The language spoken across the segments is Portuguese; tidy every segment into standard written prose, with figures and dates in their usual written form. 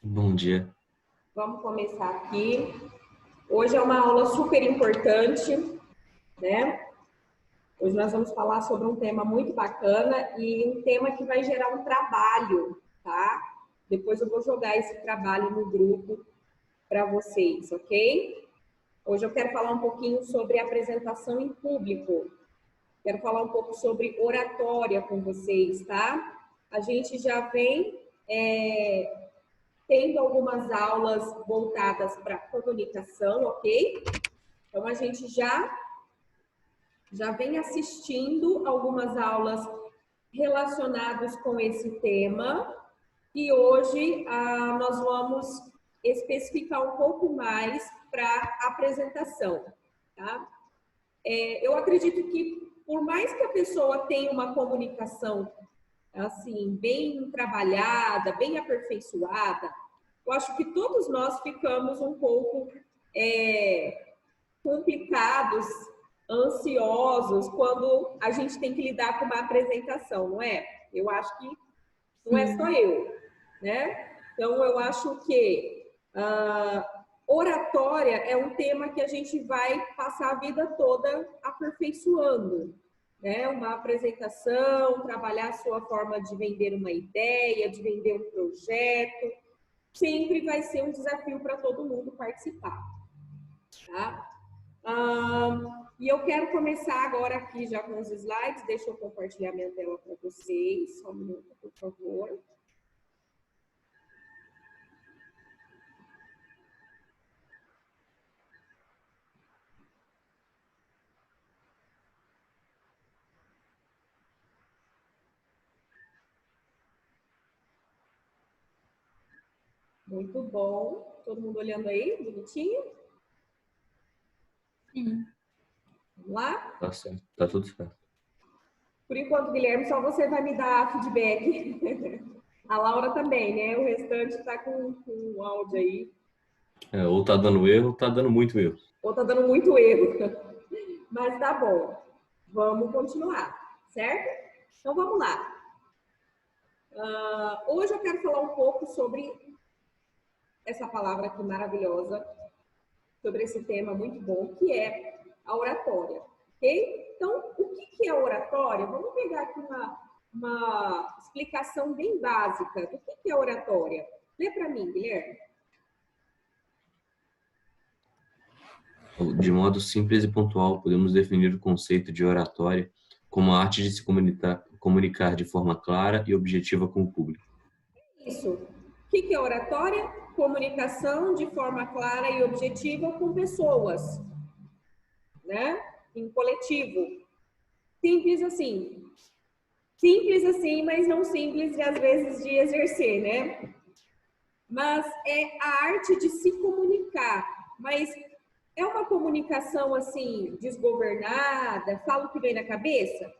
Bom dia. Vamos começar aqui. Hoje é uma aula super importante, né? Hoje nós vamos falar sobre um tema muito bacana e um tema que vai gerar um trabalho, tá? Depois eu vou jogar esse trabalho no grupo para vocês, ok? Hoje eu quero falar um pouquinho sobre apresentação em público. Quero falar um pouco sobre oratória com vocês, tá? A gente já vem tendo algumas aulas voltadas para comunicação, ok? Então, a gente já vem assistindo algumas aulas relacionadas com esse tema e hoje nós vamos especificar um pouco mais para apresentação, tá? Eu acredito que, por mais que a pessoa tenha uma comunicação assim, bem trabalhada, bem aperfeiçoada, eu acho que todos nós ficamos um pouco complicados, ansiosos, quando a gente tem que lidar com uma apresentação, não é? Eu acho que não é só eu, né? Então, eu acho que oratória é um tema que a gente vai passar a vida toda aperfeiçoando, né? Uma apresentação, trabalhar a sua forma de vender uma ideia, de vender um projeto, sempre vai ser um desafio para todo mundo participar, tá? E eu quero começar agora aqui já com os slides. Deixa eu compartilhar minha tela para vocês. Só um minuto, por favor. Muito bom. Todo mundo olhando aí, bonitinho? Sim. Vamos lá? Tá certo, tá tudo certo. Por enquanto, Guilherme, só você vai me dar feedback. A Laura também, né? O restante está com o áudio aí. Ou tá dando erro, ou tá dando muito erro. Ou tá dando muito erro. Mas tá bom. Vamos continuar, certo? Então, vamos lá. Hoje eu quero falar um pouco sobre essa palavra aqui maravilhosa, sobre esse tema muito bom, que é a oratória, ok? Então, o que é oratória? Vamos pegar aqui uma explicação bem básica do que é oratória. Lê para mim, Guilherme. De modo simples e pontual, podemos definir o conceito de oratória como a arte de se comunicar de forma clara e objetiva com o público. Isso. O que é oratória? Comunicação de forma clara e objetiva com pessoas, né? Em coletivo. Simples assim. Simples assim, mas não simples às vezes de exercer, né? Mas é a arte de se comunicar. Mas é uma comunicação assim, desgovernada? Fala o que vem na cabeça?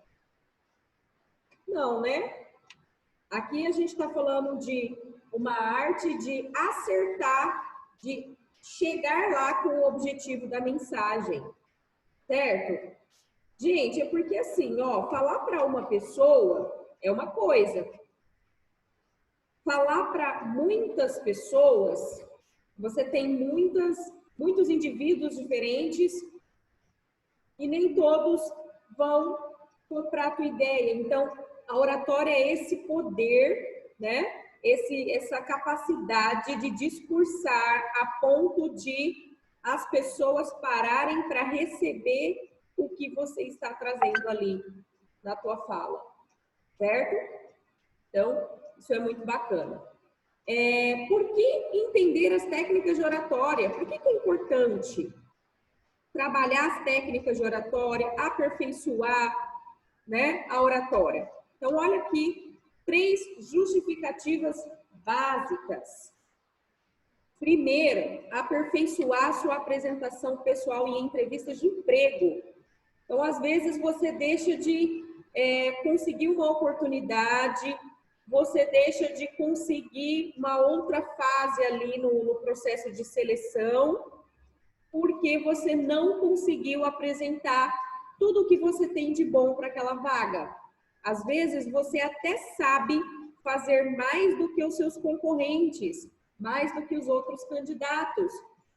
Não, né? Aqui a gente está falando de uma arte de acertar, de chegar lá com o objetivo da mensagem, certo? Gente, é porque assim, ó, falar para uma pessoa é uma coisa. Falar para muitas pessoas, você tem muitos indivíduos diferentes e nem todos vão comprar a tua ideia. Então, a oratória é esse poder, né? Essa capacidade de discursar a ponto de as pessoas pararem para receber o que você está trazendo ali na tua fala, certo? Então, isso é muito bacana. Por que entender as técnicas de oratória? Por que é importante trabalhar as técnicas de oratória, aperfeiçoar, né, a oratória? Então, olha aqui 3 justificativas básicas. Primeiro, aperfeiçoar sua apresentação pessoal em entrevistas de emprego. Então, às vezes, você deixa de conseguir uma oportunidade, você deixa de conseguir uma outra fase ali no processo de seleção, porque você não conseguiu apresentar tudo o que você tem de bom para aquela vaga. Às vezes, você até sabe fazer mais do que os seus concorrentes, mais do que os outros candidatos.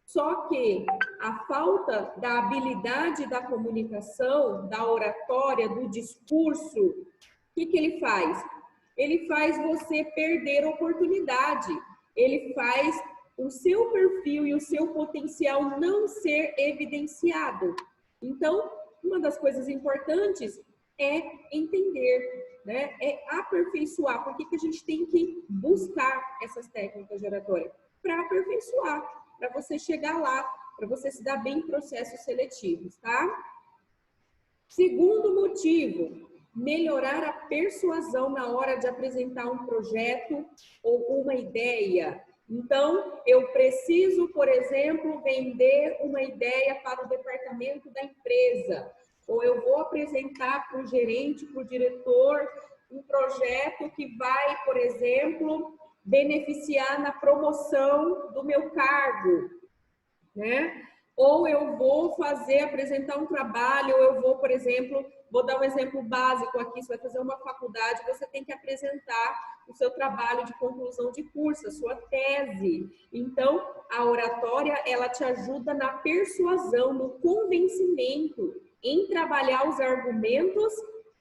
Só que a falta da habilidade da comunicação, da oratória, do discurso, o que ele faz? Ele faz você perder oportunidade. Ele faz o seu perfil e o seu potencial não ser evidenciado. Então, uma das coisas importantes é entender, né? É aperfeiçoar. Por que a gente tem que buscar essas técnicas de oratória? Para aperfeiçoar, para você chegar lá, para você se dar bem em processos seletivos, tá? Segundo motivo, melhorar a persuasão na hora de apresentar um projeto ou uma ideia. Então, eu preciso, por exemplo, vender uma ideia para o departamento da empresa, ou eu vou apresentar para o gerente, para o diretor, um projeto que vai, por exemplo, beneficiar na promoção do meu cargo, né? Ou eu vou apresentar um trabalho, ou eu vou, por exemplo, vou dar um exemplo básico aqui, você vai fazer uma faculdade, você tem que apresentar o seu trabalho de conclusão de curso, a sua tese. Então, a oratória, ela te ajuda na persuasão, no convencimento, em trabalhar os argumentos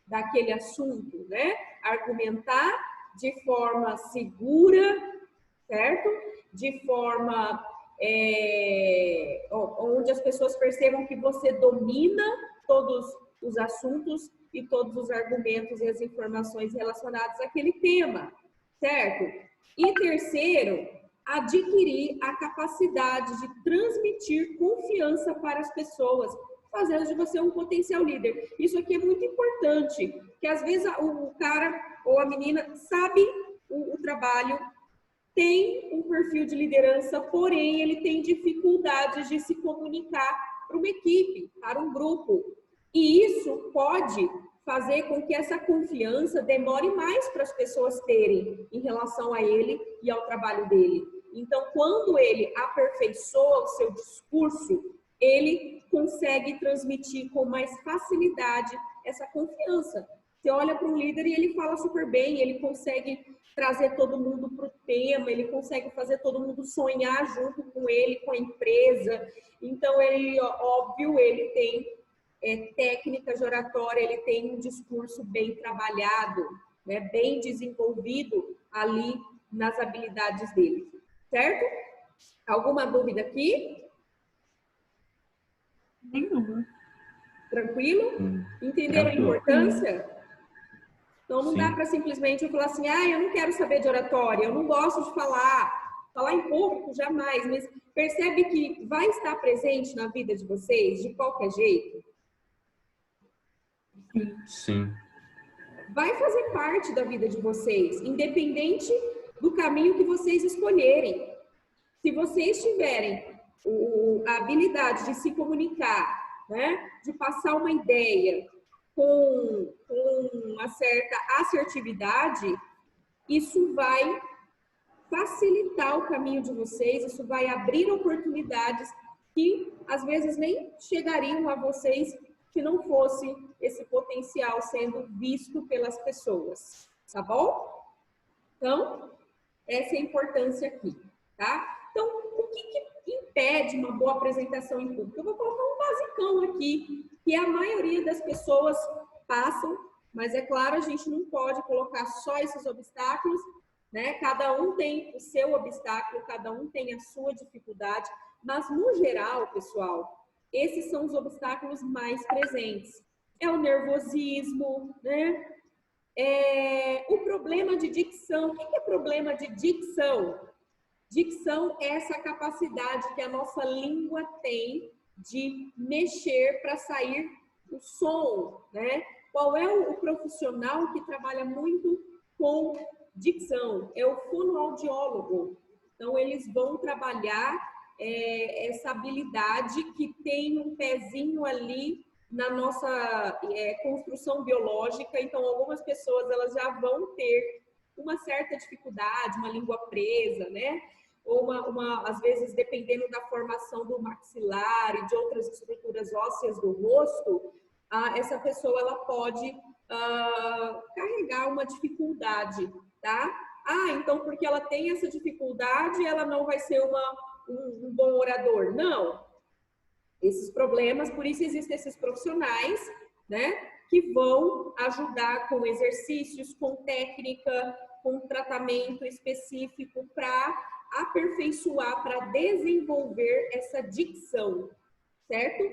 daquele assunto, né? Argumentar de forma segura, certo? De forma onde as pessoas percebam que você domina todos os assuntos e todos os argumentos e as informações relacionadas àquele tema, certo? E terceiro, adquirir a capacidade de transmitir confiança para as pessoas, fazendo de você um potencial líder. Isso aqui é muito importante, que às vezes o cara ou a menina sabe o trabalho, tem um perfil de liderança, porém ele tem dificuldades de se comunicar para uma equipe, para um grupo. E isso pode fazer com que essa confiança demore mais para as pessoas terem em relação a ele e ao trabalho dele. Então, quando ele aperfeiçoa o seu discurso, ele consegue transmitir com mais facilidade essa confiança. Você olha para um líder e ele fala super bem, ele consegue trazer todo mundo para o tema, ele consegue fazer todo mundo sonhar junto com ele, com a empresa. Então, ele, óbvio, ele tem técnicas de oratória, ele tem um discurso bem trabalhado, né, bem desenvolvido ali nas habilidades dele, certo? Alguma dúvida aqui? Nenhuma. Tranquilo? Entenderam a importância? Então, não dá para simplesmente eu falar assim, eu não quero saber de oratória, eu não gosto de falar em público, jamais, mas percebe que vai estar presente na vida de vocês de qualquer jeito? Sim. Vai fazer parte da vida de vocês, independente do caminho que vocês escolherem. Se vocês tiverem a habilidade de se comunicar, né, de passar uma ideia com uma certa assertividade, isso vai facilitar o caminho de vocês, isso vai abrir oportunidades que às vezes nem chegariam a vocês se não fosse esse potencial sendo visto pelas pessoas, tá bom? Então, essa é a importância aqui, tá? Então, o que impede uma boa apresentação em público? Eu vou colocar um basicão aqui, que a maioria das pessoas passam, mas é claro, a gente não pode colocar só esses obstáculos, né? Cada um tem o seu obstáculo, cada um tem a sua dificuldade, mas no geral, pessoal, esses são os obstáculos mais presentes. É o nervosismo, né? O problema de dicção. O que é problema de dicção? Dicção é essa capacidade que a nossa língua tem de mexer para sair o som, né? Qual é o profissional que trabalha muito com dicção? É o fonoaudiólogo. Então, eles vão trabalhar essa habilidade que tem um pezinho ali na nossa construção biológica. Então, algumas pessoas elas já vão ter uma certa dificuldade, uma língua presa, né? Ou às vezes, dependendo da formação do maxilar e de outras estruturas ósseas do rosto, essa pessoa ela pode carregar uma dificuldade, tá? ah, então porque ela tem essa dificuldade, ela não vai ser um bom orador. Não. Esses problemas, por isso existem esses profissionais, né, que vão ajudar com exercícios, com técnica, com tratamento específico para aperfeiçoar, para desenvolver essa dicção, certo?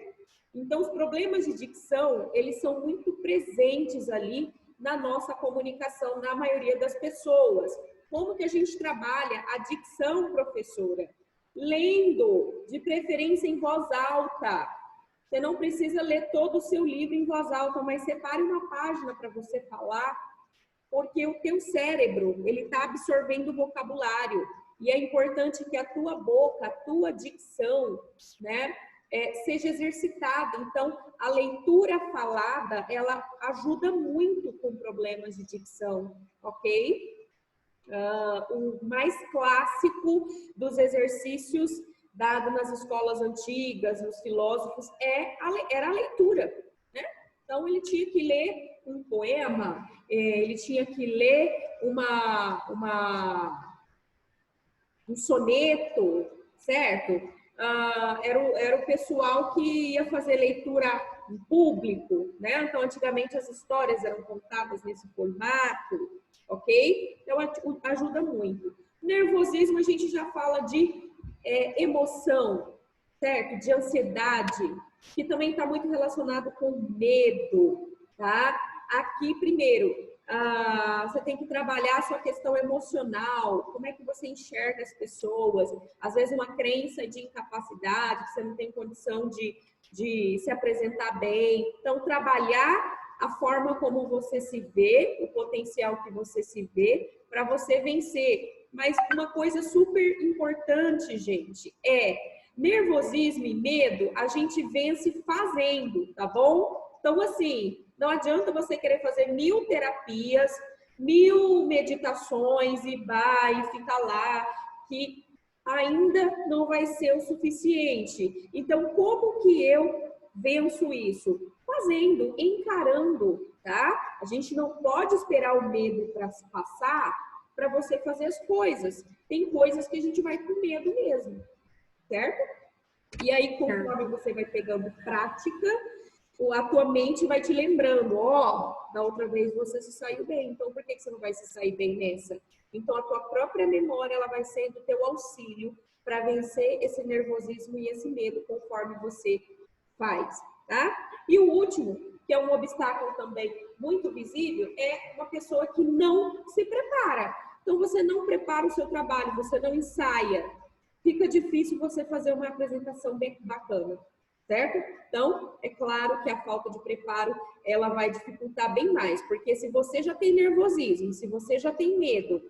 Então, os problemas de dicção, eles são muito presentes ali na nossa comunicação, na maioria das pessoas. Como que a gente trabalha a dicção, professora? Lendo, de preferência em voz alta. Você não precisa ler todo o seu livro em voz alta, mas separe uma página para você falar, porque o teu cérebro, ele está absorvendo o vocabulário. E é importante que a tua boca, a tua dicção, né, seja exercitada. Então, a leitura falada, ela ajuda muito com problemas de dicção, ok? O mais clássico dos exercícios dado nas escolas antigas, nos filósofos, era a leitura, né? Então, ele tinha que ler um poema, ele tinha que ler um soneto, certo? Era o pessoal que ia fazer leitura em público, né? Então, antigamente as histórias eram contadas nesse formato, ok? Então, ajuda muito. Nervosismo, a gente já fala de emoção, certo? De ansiedade, que também está muito relacionado com medo, tá? Aqui, primeiro, você tem que trabalhar a sua questão emocional, como é que você enxerga as pessoas, às vezes uma crença de incapacidade, que você não tem condição de se apresentar bem. Então, trabalhar a forma como você se vê, o potencial que você se vê, para você vencer. Mas uma coisa super importante, gente, nervosismo e medo, a gente vence fazendo, tá bom? Então, assim, não adianta você querer fazer 1000 terapias, 1000 meditações e ficar lá, que ainda não vai ser o suficiente. Então, como que eu venço isso? Fazendo, encarando, tá? A gente não pode esperar o medo para se passar para você fazer as coisas. Tem coisas que a gente vai com medo mesmo, certo? E aí, conforme você vai pegando prática, a tua mente vai te lembrando, da outra vez você se saiu bem, então por que você não vai se sair bem nessa? Então, a tua própria memória, ela vai ser do teu auxílio para vencer esse nervosismo e esse medo conforme você faz, tá? E o último, que é um obstáculo também muito visível, é uma pessoa que não se prepara. Então, você não prepara o seu trabalho, você não ensaia. Fica difícil você fazer uma apresentação bem bacana, certo? Então, é claro que a falta de preparo, ela vai dificultar bem mais, porque se você já tem nervosismo, se você já tem medo,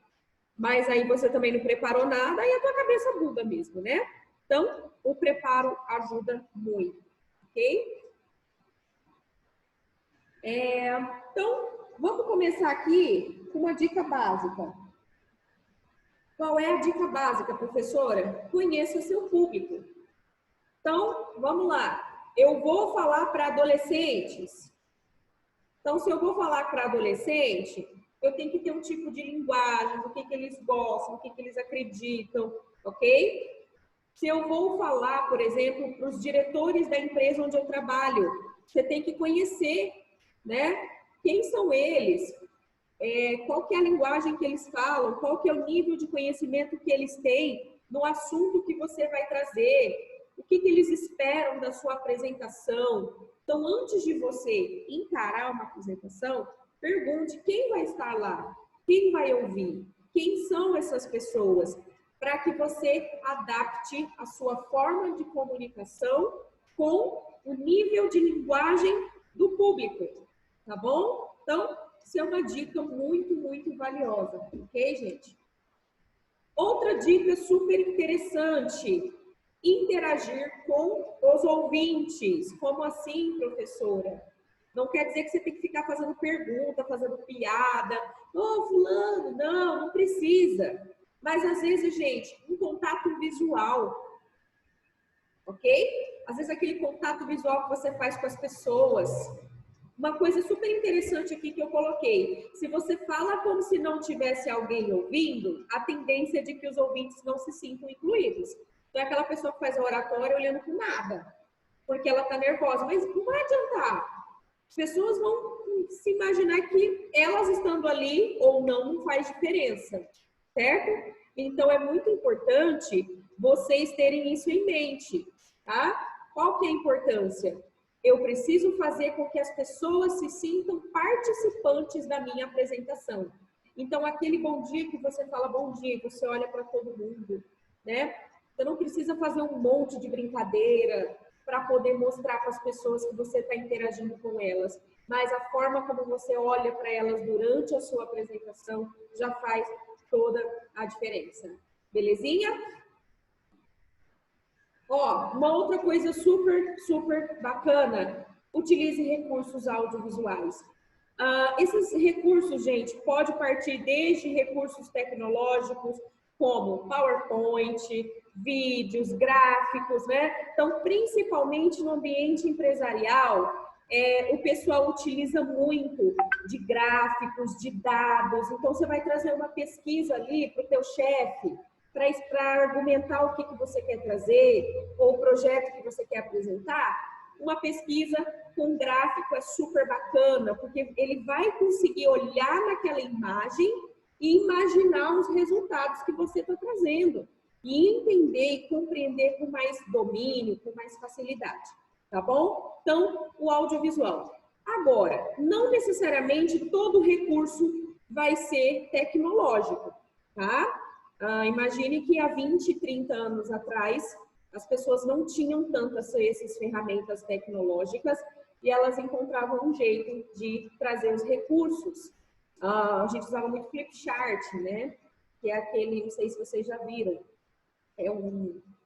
mas aí você também não preparou nada, aí a tua cabeça buga mesmo, né? Então, o preparo ajuda muito, ok? Então, vamos começar aqui com uma dica básica. Qual é a dica básica, professora? Conheça o seu público. Então, vamos lá. Eu vou falar para adolescentes. Então, se eu vou falar para adolescente, eu tenho que ter um tipo de linguagem, do que eles gostam, o que eles acreditam, ok? Se eu vou falar, por exemplo, para os diretores da empresa onde eu trabalho, você tem que conhecer, né? Quem são eles? Qual que é a linguagem que eles falam? Qual que é o nível de conhecimento que eles têm no assunto que você vai trazer? O que eles esperam da sua apresentação? Então, antes de você encarar uma apresentação, pergunte quem vai estar lá, quem vai ouvir, quem são essas pessoas, para que você adapte a sua forma de comunicação com o nível de linguagem do público, tá bom? Então, isso é uma dica muito, muito valiosa, ok, gente? Outra dica super interessante: interagir com os ouvintes. Como assim, professora? Não quer dizer que você tem que ficar fazendo pergunta, fazendo piada. Fulano, não precisa. Mas, às vezes, gente, um contato visual, ok? Às vezes, aquele contato visual que você faz com as pessoas. Uma coisa super interessante aqui que eu coloquei. Se você fala como se não tivesse alguém ouvindo, a tendência é de que os ouvintes não se sintam incluídos. Então é aquela pessoa que faz a oratória olhando para nada, porque ela está nervosa. Mas não vai adiantar. As pessoas vão se imaginar que elas estando ali ou não faz diferença, certo? Então é muito importante vocês terem isso em mente, tá? Qual que é a importância? Eu preciso fazer com que as pessoas se sintam participantes da minha apresentação. Então, aquele bom dia que você fala bom dia, você olha para todo mundo, né? Você não precisa fazer um monte de brincadeira para poder mostrar para as pessoas que você está interagindo com elas. Mas a forma como você olha para elas durante a sua apresentação já faz toda a diferença. Belezinha? Ó, uma outra coisa super bacana, utilize recursos audiovisuais. Esses recursos, gente, pode partir desde recursos tecnológicos, como PowerPoint, vídeos, gráficos, né? Então, principalmente no ambiente empresarial, o pessoal utiliza muito de gráficos, de dados. Então, você vai trazer uma pesquisa ali para o teu chefe, para argumentar o que você quer trazer, ou o projeto que você quer apresentar. Uma pesquisa com gráfico é super bacana, porque ele vai conseguir olhar naquela imagem e imaginar os resultados que você está trazendo. E entender e compreender com mais domínio, com mais facilidade. Tá bom? Então, o audiovisual. Agora, não necessariamente todo recurso vai ser tecnológico, tá? Imagine que há 20, 30 anos atrás, as pessoas não tinham tantas essas ferramentas tecnológicas e elas encontravam um jeito de trazer os recursos. A gente usava muito Flipchart, né? Que é aquele, não sei se vocês já viram,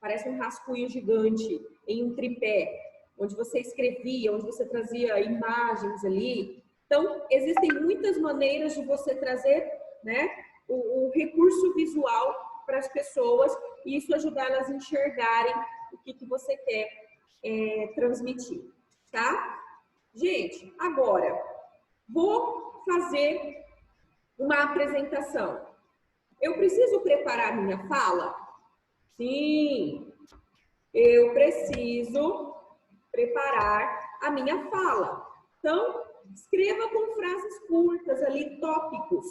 parece um rascunho gigante em um tripé, onde você escrevia, onde você trazia imagens ali. Então, existem muitas maneiras de você trazer, né, o recurso visual para as pessoas e isso ajudar elas a enxergarem o que você quer transmitir, tá? Gente, agora, vou fazer uma apresentação. Eu preciso preparar a minha fala? Sim, eu preciso preparar a minha fala. Então, escreva com frases curtas ali, tópicos.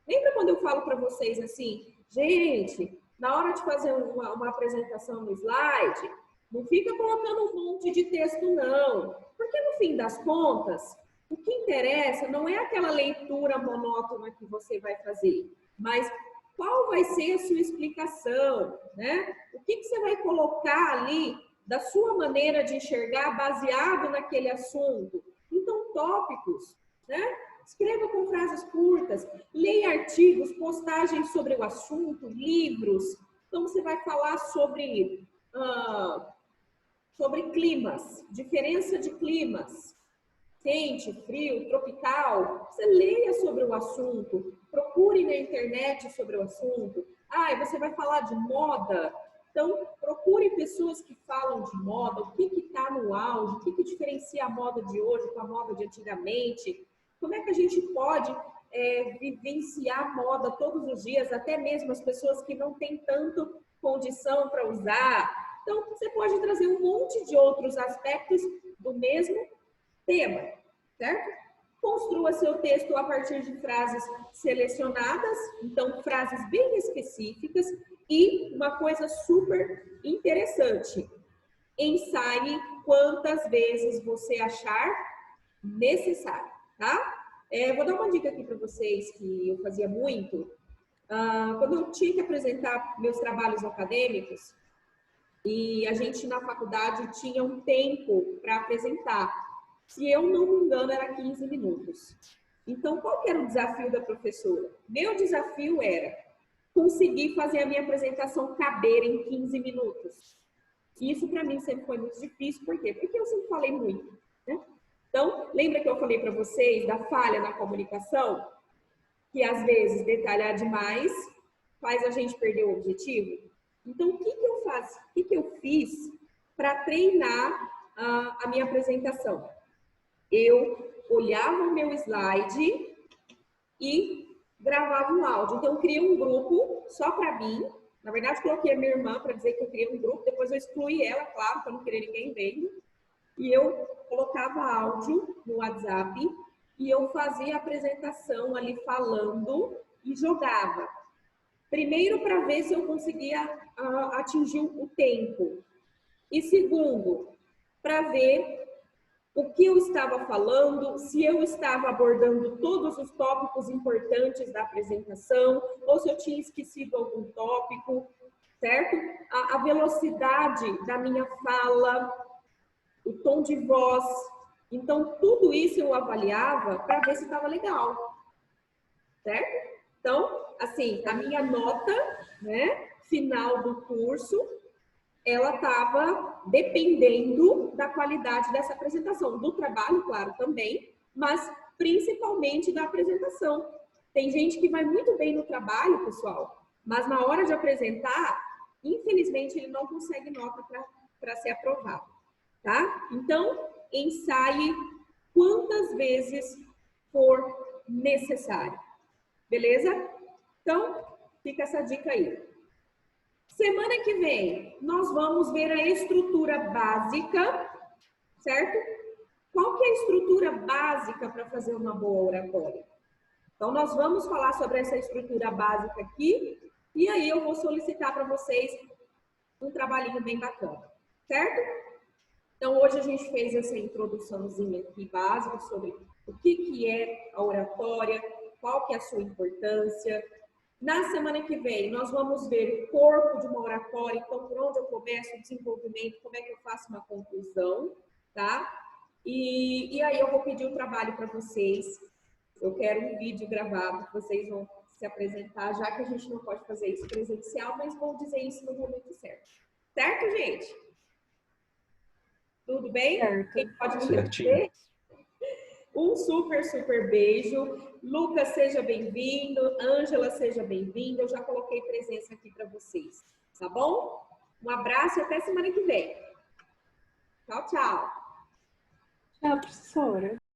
Lembra quando eu falo para vocês assim, gente, na hora de fazer uma apresentação no slide, não fica colocando um monte de texto, não. Porque no fim das contas, o que interessa não é aquela leitura monótona que você vai fazer, mas qual vai ser a sua explicação, né? O que você vai colocar ali da sua maneira de enxergar baseado naquele assunto? Então, tópicos, né? Escreva com frases curtas, leia artigos, postagens sobre o assunto, livros. Então, você vai falar sobre climas, diferença de climas, quente, frio, tropical. Você leia sobre o assunto, procure na internet sobre o assunto. Você vai falar de moda? Então, procure pessoas que falam de moda, o que está no auge, o que diferencia a moda de hoje com a moda de antigamente. Como é que a gente pode vivenciar a moda todos os dias, até mesmo as pessoas que não têm tanto condição para usar. Então, você pode trazer um monte de outros aspectos do mesmo tema, certo? Construa seu texto a partir de frases selecionadas, então frases bem específicas e uma coisa super interessante, ensaie quantas vezes você achar necessário, tá? Vou dar uma dica aqui para vocês que eu fazia muito. Quando eu tinha que apresentar meus trabalhos acadêmicos, e a gente na faculdade tinha um tempo para apresentar. Se eu não me engano, era 15 minutos. Então, qual que era o desafio da professora? Meu desafio era conseguir fazer a minha apresentação caber em 15 minutos. E isso para mim sempre foi muito difícil. Por quê? Porque eu sempre falei muito, né? Então, lembra que eu falei para vocês da falha na comunicação? Que às vezes detalhar demais faz a gente perder o objetivo? Então, o que eu fiz para treinar a minha apresentação? Eu olhava o meu slide e gravava um áudio. Então, eu criei um grupo só para mim. Na verdade, coloquei a minha irmã para dizer que eu criei um grupo. Depois eu excluí ela, claro, para não querer ninguém vendo. E eu colocava áudio no WhatsApp e eu fazia a apresentação ali falando e jogava. Primeiro, para ver se eu conseguia atingir o tempo. E segundo, para ver o que eu estava falando, se eu estava abordando todos os tópicos importantes da apresentação, ou se eu tinha esquecido algum tópico, certo? A velocidade da minha fala, o tom de voz. Então, tudo isso eu avaliava para ver se estava legal, certo? Então, assim, a minha nota, né, final do curso, ela estava dependendo da qualidade dessa apresentação, do trabalho, claro, também, mas principalmente da apresentação. Tem gente que vai muito bem no trabalho, pessoal, mas na hora de apresentar, infelizmente, ele não consegue nota para ser aprovado, tá? Então, ensaie quantas vezes for necessário, beleza? Então, fica essa dica aí. Semana que vem, nós vamos ver a estrutura básica, certo? Qual que é a estrutura básica para fazer uma boa oratória? Então, nós vamos falar sobre essa estrutura básica aqui, e aí eu vou solicitar para vocês um trabalhinho bem bacana, certo? Então, hoje a gente fez essa introduçãozinha aqui básica sobre o que é a oratória, qual que é a sua importância. Na semana que vem, nós vamos ver o corpo de uma oratória, então, por onde eu começo o desenvolvimento, como é que eu faço uma conclusão, tá? E aí eu vou pedir um trabalho para vocês. Eu quero um vídeo gravado, que vocês vão se apresentar, já que a gente não pode fazer isso presencial, mas vou dizer isso no momento certo. Certo, gente? Tudo bem? Certo. Quem pode me responder? Um super, super beijo. Lucas, seja bem-vindo. Ângela, seja bem-vinda. Eu já coloquei presença aqui para vocês, tá bom? Um abraço e até semana que vem. Tchau, tchau. Tchau, professora.